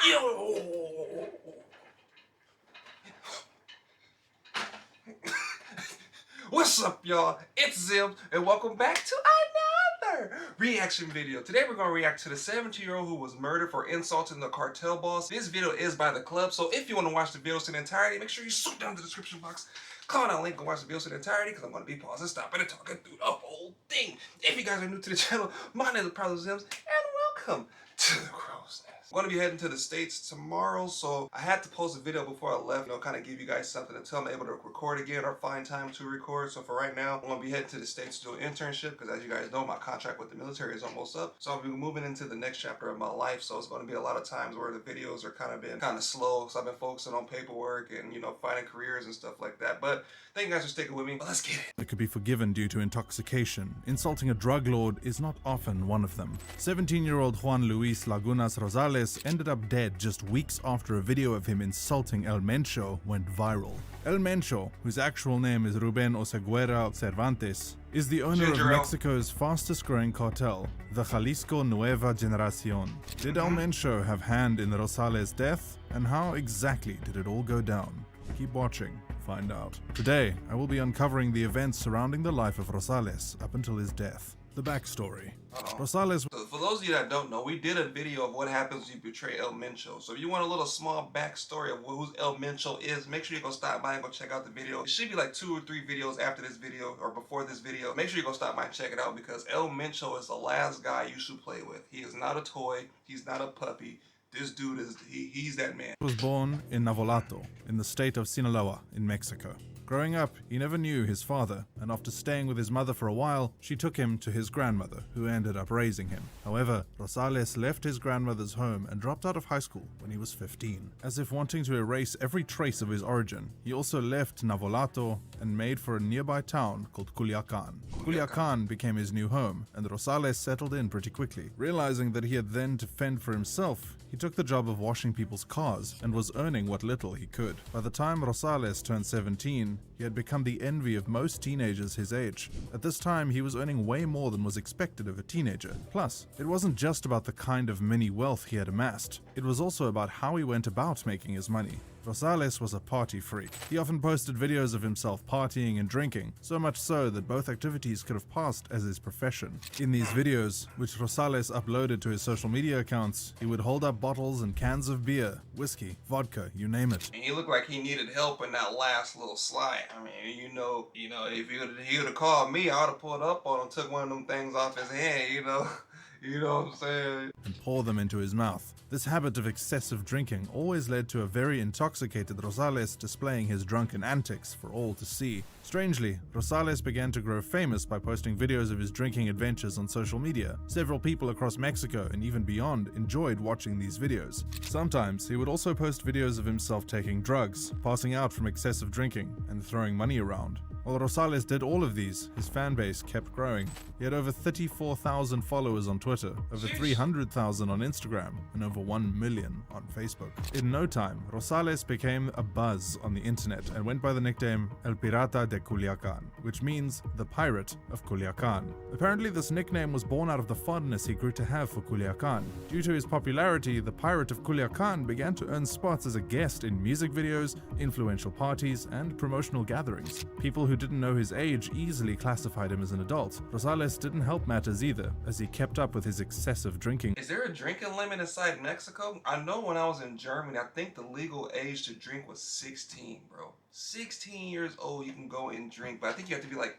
Yo! What's up, y'all? It's Zims, and welcome back to another reaction video. Today we're going to react to the 17-year-old who was murdered for insulting the cartel boss. This video is by the club, so if you want to watch the video to the entirety, make sure you swoop down to the description box, click on that link and watch the video to the entirety, because I'm going to be pausing, stopping, and talking through the whole thing. If you guys are new to the channel, my name is Reprisalzems, and welcome to the Crow's Nest. I'm going to be heading to the States tomorrow, so I had to post a video before I left, kind of give you guys something until I'm able to record again or find time to record. So for right now, I'm going to be heading to the States to do an internship because, as you guys know, my contract with the military is almost up. So I'll be moving into the next chapter of my life, so it's going to be a lot of times where the videos are kind of slow, so I've been focusing on paperwork and, finding careers and stuff like that. But thank you guys for sticking with me. But let's get it. It could be forgiven due to intoxication. Insulting a drug lord is not often one of them. 17-year-old Juan Luis Lagunas Rosales ended up dead just weeks after a video of him insulting El Mencho went viral. El Mencho, whose actual name is Ruben Oseguera Cervantes, is the owner of Mexico's fastest growing cartel, the Jalisco Nueva Generacion. Did El Mencho have hand in the Rosales' death? And how exactly did it all go down? Keep watching, find out. Today, I will be uncovering the events surrounding the life of Rosales up until his death. The backstory. Rosales. So for those of you that don't know, we did a video of what happens when you betray El Mencho. So if you want a little small backstory of who El Mencho is, make sure you go stop by and go check out the video. It should be like 2 or 3 videos after this video or before this video. Make sure you go stop by and check it out because El Mencho is the last guy you should play with. He is not a toy. He's not a puppy. This dude is, he's that man. He was born in Navolato, in the state of Sinaloa, in Mexico. Growing up, he never knew his father, and after staying with his mother for a while, she took him to his grandmother, who ended up raising him. However, Rosales left his grandmother's home and dropped out of high school when he was 15. As if wanting to erase every trace of his origin, he also left Navolato and made for a nearby town called Culiacan. Culiacan became his new home, and Rosales settled in pretty quickly. Realizing that he had then to fend for himself, he took the job of washing people's cars and was earning what little he could. By the time Rosales turned 17, he had become the envy of most teenagers his age. At this time, he was earning way more than was expected of a teenager. Plus, it wasn't just about the kind of mini wealth he had amassed. It was also about how he went about making his money. Rosales was a party freak. He often posted videos of himself partying and drinking, so much so that both activities could have passed as his profession. In these videos, which Rosales uploaded to his social media accounts, he would hold up bottles and cans of beer, whiskey, vodka, you name it. And he looked like he needed help in that last little slide. I mean, if he would have called me, I would have pulled up on him, took one of them things off his hand, You know what I'm saying? And pour them into his mouth. This habit of excessive drinking always led to a very intoxicated Rosales displaying his drunken antics for all to see. Strangely, Rosales began to grow famous by posting videos of his drinking adventures on social media. Several people across Mexico and even beyond enjoyed watching these videos. Sometimes he would also post videos of himself taking drugs, passing out from excessive drinking, and throwing money around. While Rosales did all of these, his fan base kept growing. He had over 34,000 followers on Twitter, over 300,000 on Instagram, and over 1 million on Facebook. In no time, Rosales became a buzz on the internet and went by the nickname El Pirata de Culiacan, which means the Pirate of Culiacan. Apparently, this nickname was born out of the fondness he grew to have for Culiacan. Due to his popularity, the Pirate of Culiacan began to earn spots as a guest in music videos, influential parties, and promotional gatherings. People who didn't know his age easily classified him as an adult. Rosales didn't help matters either, as he kept up with his excessive drinking. Is there a drinking limit inside Mexico? I know when I was in Germany, I think the legal age to drink was 16, bro. 16 years old, you can go and drink, but I think you have to be like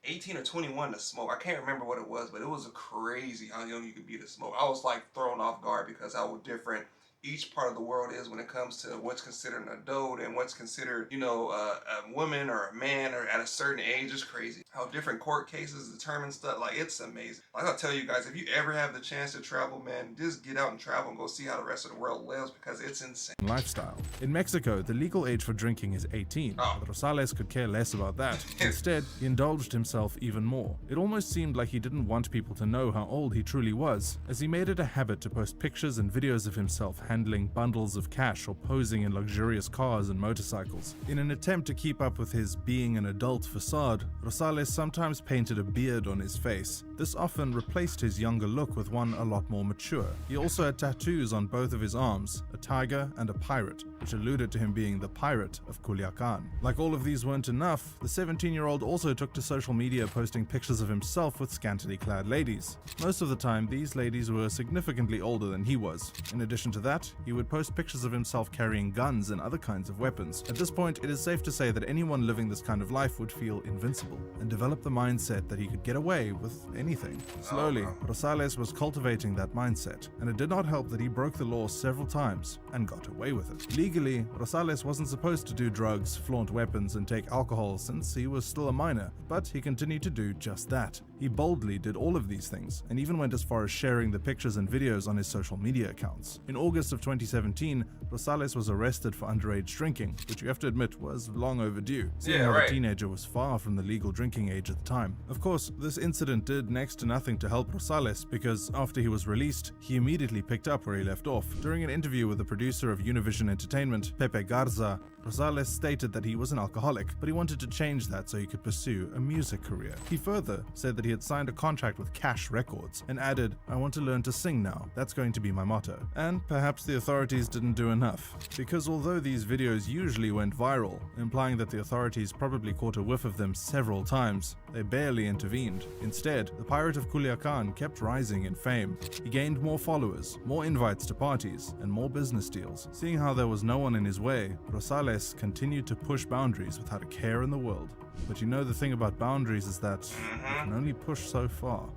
18 or 21 to smoke. I can't remember what it was, but it was crazy how young you could be to smoke. I was like thrown off guard because how different each part of the world is when it comes to what's considered an adult and what's considered, a woman or a man or at a certain age. Is crazy how different court cases determine stuff. Like, it's amazing. Like, I'll tell you guys, if you ever have the chance to travel, man, just get out and travel and go see how the rest of the world lives because it's insane. Lifestyle. In Mexico, the legal age for drinking is 18, but Rosales could care less about that. Instead, he indulged himself even more. It almost seemed like he didn't want people to know how old he truly was, as he made it a habit to post pictures and videos of himself handling bundles of cash or posing in luxurious cars and motorcycles. In an attempt to keep up with his being an adult facade, Rosales sometimes painted a beard on his face. This often replaced his younger look with one a lot more mature. He also had tattoos on both of his arms, a tiger and a pirate, which alluded to him being the pirate of Culiacan. Like all of these weren't enough, the 17-year-old also took to social media posting pictures of himself with scantily clad ladies. Most of the time, these ladies were significantly older than he was. In addition to that, he would post pictures of himself carrying guns and other kinds of weapons. At this point, it is safe to say that anyone living this kind of life would feel invincible and develop the mindset that he could get away with anything. Slowly, Rosales was cultivating that mindset, and it did not help that he broke the law several times and got away with it. Legally, Rosales wasn't supposed to do drugs, flaunt weapons, and take alcohol since he was still a minor, but he continued to do just that. He boldly did all of these things, and even went as far as sharing the pictures and videos on his social media accounts. In August of 2017, Rosales was arrested for underage drinking, which you have to admit was long overdue, seeing how the teenager was far from the legal drinking age at the time. Of course, this incident did next to nothing to help Rosales, because after he was released, he immediately picked up where he left off. During an interview with the producer of Univision Entertainment, Pepe Garza, Rosales stated that he was an alcoholic, but he wanted to change that so he could pursue a music career. He further said that he had signed a contract with Cash Records and added, "I want to learn to sing now. That's going to be my motto." And perhaps the authorities didn't do enough, because although these videos usually went viral, implying that the authorities probably caught a whiff of them several times, they barely intervened. Instead, the pirate of Culiacan kept rising in fame. He gained more followers, more invites to parties, and more business deals. Seeing how there was no one in his way, Rosales continued to push boundaries without a care in the world. But you know the thing about boundaries is that you can only push so far.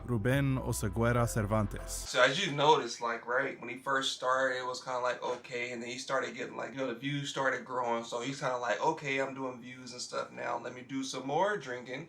Ruben Oseguera Cervantes. So as you noticed, like, right, when he first started, it was kind of like, okay, and then he started getting, like, the views started growing, so he's kind of like, okay, I'm doing views and stuff now, let me do some more drinking,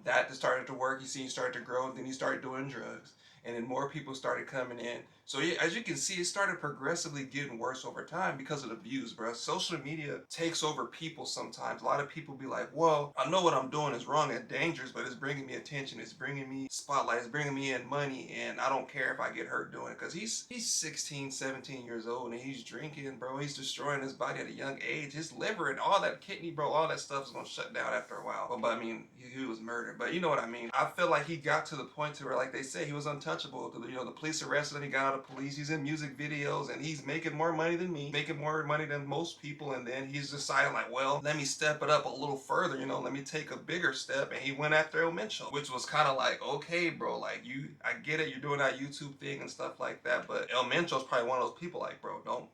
that just started to work. He started to grow, and then he started doing drugs, and then more people started coming in. So yeah, as you can see, it started progressively getting worse over time because of the views, bro. Social media takes over people sometimes. A lot of people be like, well, I know what I'm doing is wrong and dangerous, but it's bringing me attention, it's bringing me spotlight, it's bringing me in money, and I don't care if I get hurt doing it. Because he's 16, 17 years old, and he's drinking, bro. He's destroying his body at a young age. His liver and all that kidney, bro, all that stuff is going to shut down after a while. Well, but I mean, he was murdered. But you know what I mean? I feel like he got to the point to where, like they say, he was untouchable. The police arrested him, he got out of police, he's in music videos, and he's making more money than me, making more money than most people, and then he's deciding, like, well, let me step it up a little further, let me take a bigger step, and he went after El Mencho, which was kind of like, okay, bro, like, I get it, you're doing that YouTube thing and stuff like that, but El Mencho's probably one of those people like, bro, don't,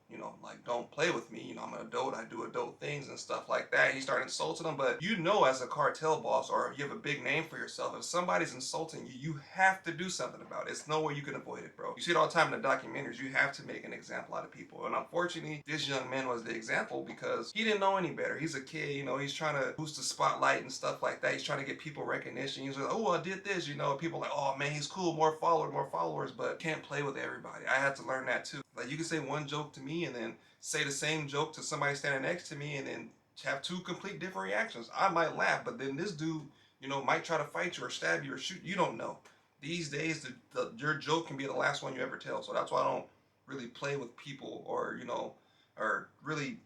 don't play with me, I'm an adult, I do adult things and stuff like that. He started insulting him, but as a cartel boss, or if you have a big name for yourself, if somebody's insulting you, you have to do something about it. It's no way you can avoid it, bro. You see it all the time in the documentaries. You have to make an example out of people, and unfortunately, this young man was the example because he didn't know any better. He's a kid, he's trying to boost the spotlight and stuff like that. He's trying to get people recognition. He's like, oh, I did this, people are like, oh man, he's cool, more followers, but can't play with everybody. I had to learn that too. Like, you can say one joke to me and then say the same joke to somebody standing next to me and then have two complete different reactions. I might laugh, but then this dude, might try to fight you or stab you or shoot. You don't know. These days, your joke can be the last one you ever tell. So that's why I don't really play with people or, or really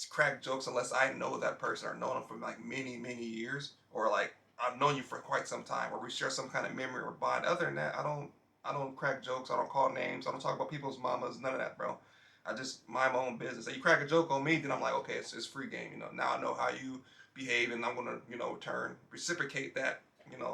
crack jokes unless I know that person or know them for like many, many years, or like I've known you for quite some time, or we share some kind of memory or bond. Other than that, I don't crack jokes. I don't call names. I don't talk about people's mamas. None of that, bro. I just mind my own business. If you crack a joke on me, then I'm like, okay, it's free game. Now I know how you behave, and I'm gonna, reciprocate that.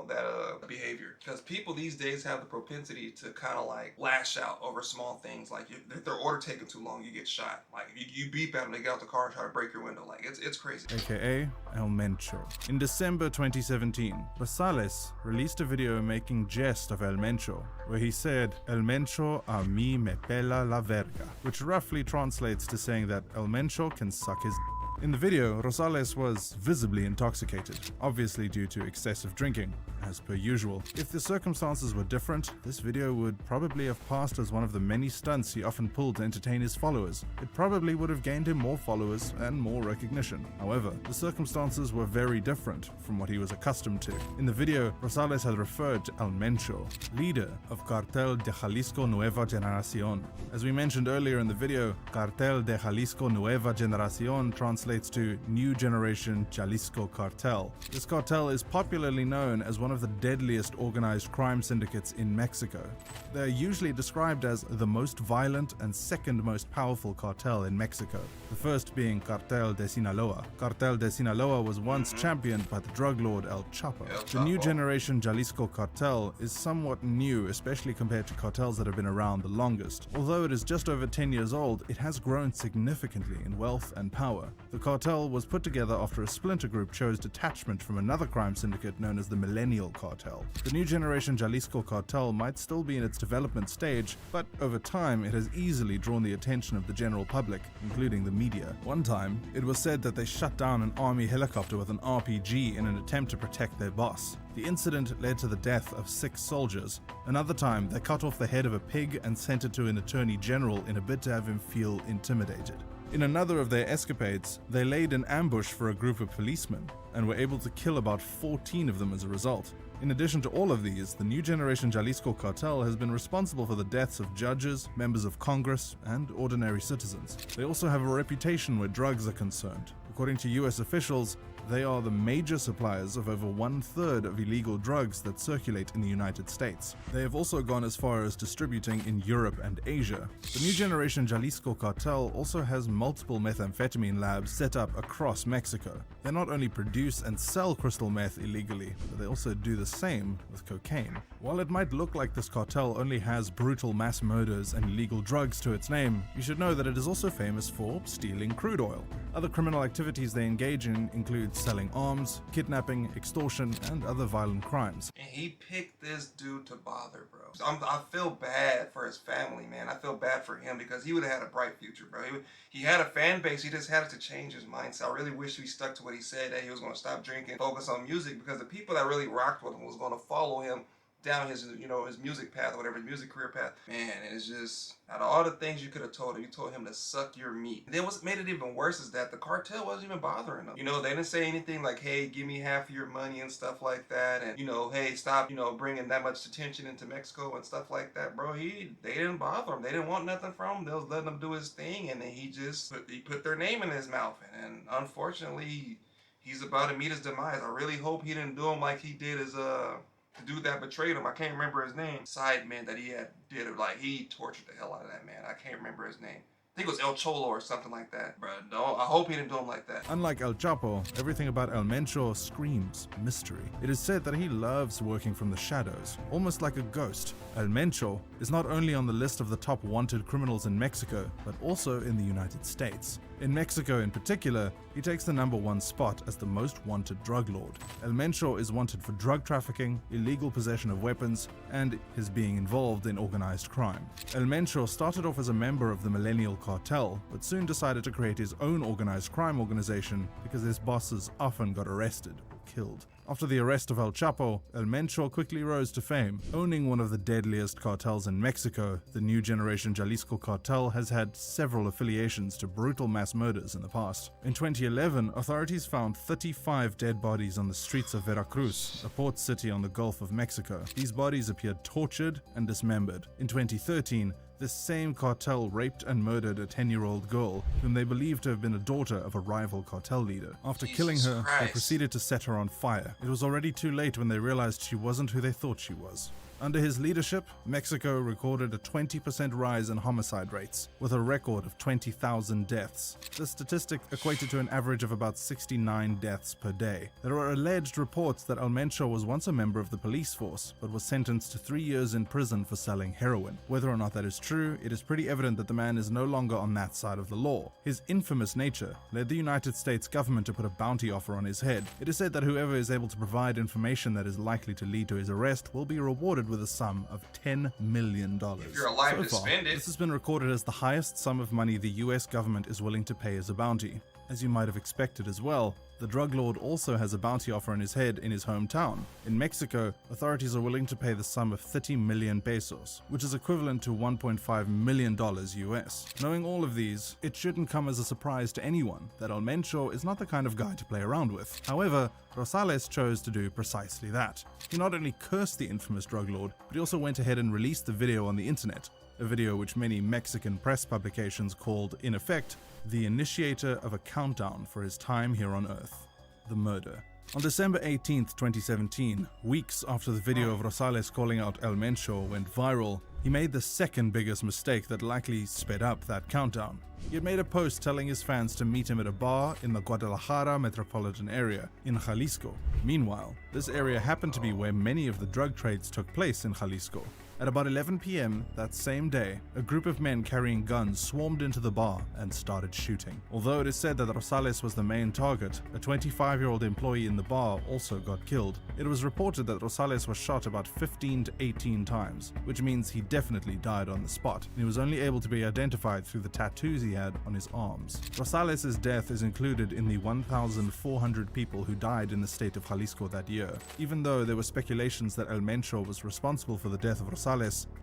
That behavior, because people these days have the propensity to kind of like lash out over small things. Like if their order taking too long, you get shot. Like you beep at them, they get out the car and try to break your window. Like it's crazy. AKA El Mencho. In December 2017, Rosales released a video making jest of El Mencho, where he said, "El Mencho a mí me pela la verga," which roughly translates to saying that El Mencho can suck his. In the video, Rosales was visibly intoxicated, obviously due to excessive drinking, as per usual. If the circumstances were different, this video would probably have passed as one of the many stunts he often pulled to entertain his followers. It probably would have gained him more followers and more recognition. However, the circumstances were very different from what he was accustomed to. In the video, Rosales had referred to El Mencho, leader of Cartel de Jalisco Nueva Generación. As we mentioned earlier in the video, Cartel de Jalisco Nueva Generación translates to New Generation Jalisco Cartel. This cartel is popularly known as one of of the deadliest organized crime syndicates in Mexico. They are usually described as the most violent and second most powerful cartel in Mexico, the first being Cartel de Sinaloa. Cartel de Sinaloa was once championed by the drug lord El Chapo. The new generation Jalisco cartel is somewhat new, especially compared to cartels that have been around the longest. Although it is just over 10 years old, it has grown significantly in wealth and power. The cartel was put together after a splinter group chose detachment from another crime syndicate known as the Millennial Cartel. The new generation Jalisco cartel might still be in its development stage, but over time it has easily drawn the attention of the general public, including the media. One time, it was said that they shut down an army helicopter with an RPG in an attempt to protect their boss. The incident led to the death of 6 soldiers. Another time, they cut off the head of a pig and sent it to an attorney general in a bid to have him feel intimidated. In another of their escapades, they laid an ambush for a group of policemen and were able to kill about 14 of them as a result. In addition to all of these, the new generation Jalisco cartel has been responsible for the deaths of judges, members of Congress, and ordinary citizens. They also have a reputation where drugs are concerned. According to US officials, they are the major suppliers of over 1/3 of illegal drugs that circulate in the United States. They have also gone as far as distributing in Europe and Asia. The new generation Jalisco cartel also has multiple methamphetamine labs set up across Mexico. They not only produce and sell crystal meth illegally, but they also do the same with cocaine. While it might look like this cartel only has brutal mass murders and illegal drugs to its name, you should know that it is also famous for stealing crude oil. Other criminal activities they engage in include selling arms, kidnapping, extortion, and other violent crimes. And he picked this dude to bother, bro. I feel bad for his family, man. I feel bad for him because he would have had a bright future, bro. He had a fan base. He just had to change his mindset. I really wish he stuck to what he said, that he was going to stop drinking, focus on music, because the people that really rocked with him was going to follow him down his, his music path or whatever, his music career path. Man, it's just, out of all the things you could have told him, you told him to suck your meat. And then what made it even worse is that the cartel wasn't even bothering him. They didn't say anything like, hey, give me half of your money and stuff like that. And, hey, stop, bringing that much attention into Mexico and stuff like that, bro. They didn't bother him. They didn't want nothing from him. They was letting him do his thing. And then he put their name in his mouth. And unfortunately, he's about to meet his demise. I really hope he didn't do him like he did his, the dude that betrayed him. I can't remember his name. Sideman that he did it, like, he tortured the hell out of that man. I can't remember his name. I think it was El Cholo or something like that. Bro, no, I hope he didn't do him like that. Unlike El Chapo, everything about El Mencho screams mystery. It is said that he loves working from the shadows, almost like a ghost. El Mencho is not only on the list of the top wanted criminals in Mexico, but also in the United States. In Mexico in particular, he takes the #1 spot as the most wanted drug lord. El Mencho is wanted for drug trafficking, illegal possession of weapons, and his being involved in organized crime. El Mencho started off as a member of the Millennial Cartel, but soon decided to create his own organized crime organization because his bosses often got arrested or killed. After the arrest of El Chapo, El Mencho quickly rose to fame. Owning one of the deadliest cartels in Mexico, the new generation Jalisco cartel has had several affiliations to brutal mass murders in the past. In 2011, authorities found 35 dead bodies on the streets of Veracruz, a port city on the Gulf of Mexico. These bodies appeared tortured and dismembered. In 2013, this same cartel raped and murdered a 10-year-old girl whom they believed to have been a daughter of a rival cartel leader. After killing her, they proceeded to set her on fire. It was already too late when they realized she wasn't who they thought she was. Under his leadership, Mexico recorded a 20% rise in homicide rates, with a record of 20,000 deaths. This statistic equated to an average of about 69 deaths per day. There are alleged reports that El Mencho was once a member of the police force, but was sentenced to 3 years in prison for selling heroin. Whether or not that is true, it is pretty evident that the man is no longer on that side of the law. His infamous nature led the United States government to put a bounty offer on his head. It is said that whoever is able to provide information that is likely to lead to his arrest will be rewarded with a sum of $10 million. If you're alive to spend it. This has been recorded as the highest sum of money the US government is willing to pay as a bounty. As you might have expected as well, the drug lord also has a bounty offer on his head in his hometown. In Mexico, authorities are willing to pay the sum of 30 million pesos, which is equivalent to $1.5 million US. Knowing all of these, it shouldn't come as a surprise to anyone that El Mencho is not the kind of guy to play around with. However, Rosales chose to do precisely that. He not only cursed the infamous drug lord, but he also went ahead and released the video on the internet, a video which many Mexican press publications called, in effect, the initiator of a countdown for his time here on Earth. The murder On December 18th, 2017, weeks after the video of Rosales calling out El Mencho went viral, he made the second biggest mistake that likely sped up that countdown. He had made a post telling his fans to meet him at a bar in the Guadalajara metropolitan area in Jalisco. Meanwhile, this area happened to be where many of the drug trades took place in Jalisco. At about 11 p.m. that same day, a group of men carrying guns swarmed into the bar and started shooting. Although it is said that Rosales was the main target, a 25-year-old employee in the bar also got killed. It was reported that Rosales was shot about 15 to 18 times, which means he definitely died on the spot, and he was only able to be identified through the tattoos he had on his arms. Rosales' death is included in the 1,400 people who died in the state of Jalisco that year, even though there were speculations that El Mencho was responsible for the death of Rosales,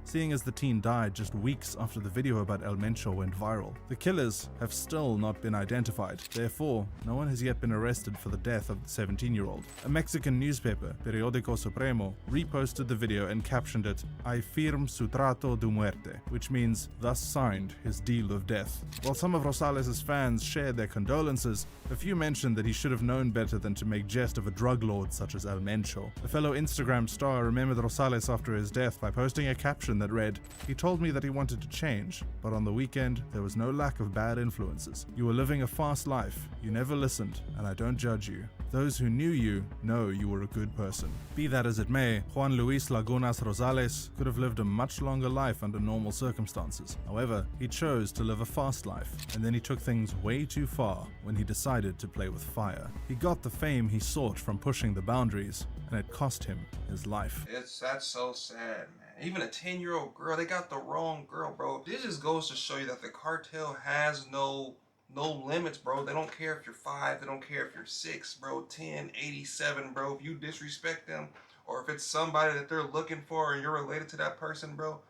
seeing as the teen died just weeks after the video about El Mencho went viral. The killers have still not been identified, therefore, no one has yet been arrested for the death of the 17-year-old. A Mexican newspaper, Periódico Supremo, reposted the video and captioned it, "I firm su trato de muerte," which means, thus signed his deal of death. While some of Rosales' fans shared their condolences, a few mentioned that he should have known better than to make jest of a drug lord such as El Mencho. A fellow Instagram star remembered Rosales after his death by posting a caption that read, "He told me that he wanted to change, but on the weekend there was no lack of bad influences. You were living a fast life, you never listened, and I don't judge you. Those who knew you know you were a good person." Be that as it may, Juan Luis Lagunas Rosales could have lived a much longer life under normal circumstances. However, he chose to live a fast life, and then he took things way too far when he decided to play with fire. He got the fame he sought from pushing the boundaries, and it cost him his life. That's so sad, man. Even a 10-year-old girl, they got the wrong girl, bro. This just goes to show you that the cartel has no limits, bro. They don't care if you're 5, they don't care if you're 6, bro, 10, 87, bro. If you disrespect them, or if it's somebody that they're looking for and you're related to that person, bro,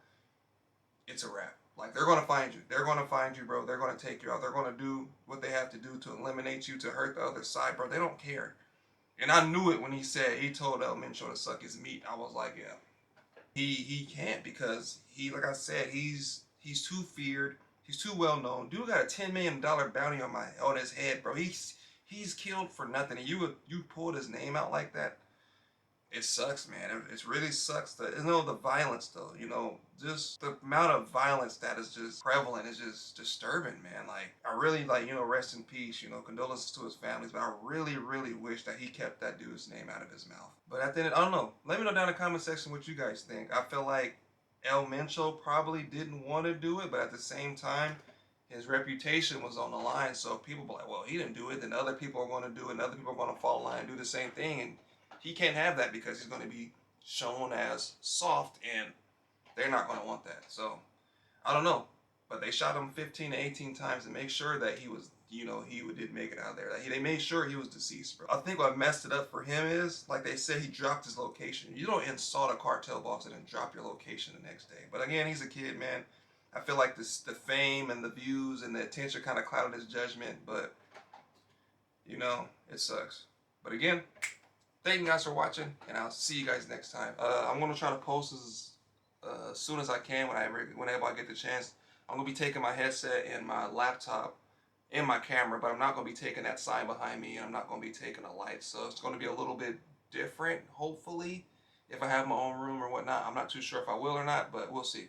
it's a wrap. Like, they're gonna find you. They're gonna find you, bro. They're gonna take you out. They're gonna do what they have to do to eliminate you, to hurt the other side, bro. They don't care. And I knew it when he told El Mencho to suck his meat. I was like, yeah. He can't, because like I said, he's too feared. He's too well known. Dude got a $10 million bounty on his head, bro. He's killed for nothing. And you pulled his name out like that. It sucks, man. It really sucks. The violence, though. Just the amount of violence that is just prevalent is just disturbing, man. Like, I really, rest in peace. Condolences to his families. But I really, really wish that he kept that dude's name out of his mouth. But at the end, I don't know. Let me know down in the comment section what you guys think. I feel like El Mencho probably didn't want to do it, but at the same time, his reputation was on the line. So people be like, well, he didn't do it. Then other people are going to do it, and other people are going to fall in line and do the same thing. And he can't have that, because he's going to be shown as soft, and they're not going to want that. So, I don't know. But they shot him 15 to 18 times to make sure that he was, he didn't make it out of there. They made sure he was deceased, bro. I think what messed it up for him is, like they said, he dropped his location. You don't insult a cartel boss and then drop your location the next day. But again, he's a kid, man. I feel like the fame and the views and the attention kind of clouded his judgment. But, it sucks. But again, thank you guys for watching, and I'll see you guys next time. I'm going to try to post as soon as I can, whenever I get the chance. I'm going to be taking my headset and my laptop and my camera, but I'm not going to be taking that sign behind me, and I'm not going to be taking a light. So it's going to be a little bit different, hopefully, if I have my own room or whatnot. I'm not too sure if I will or not, but we'll see.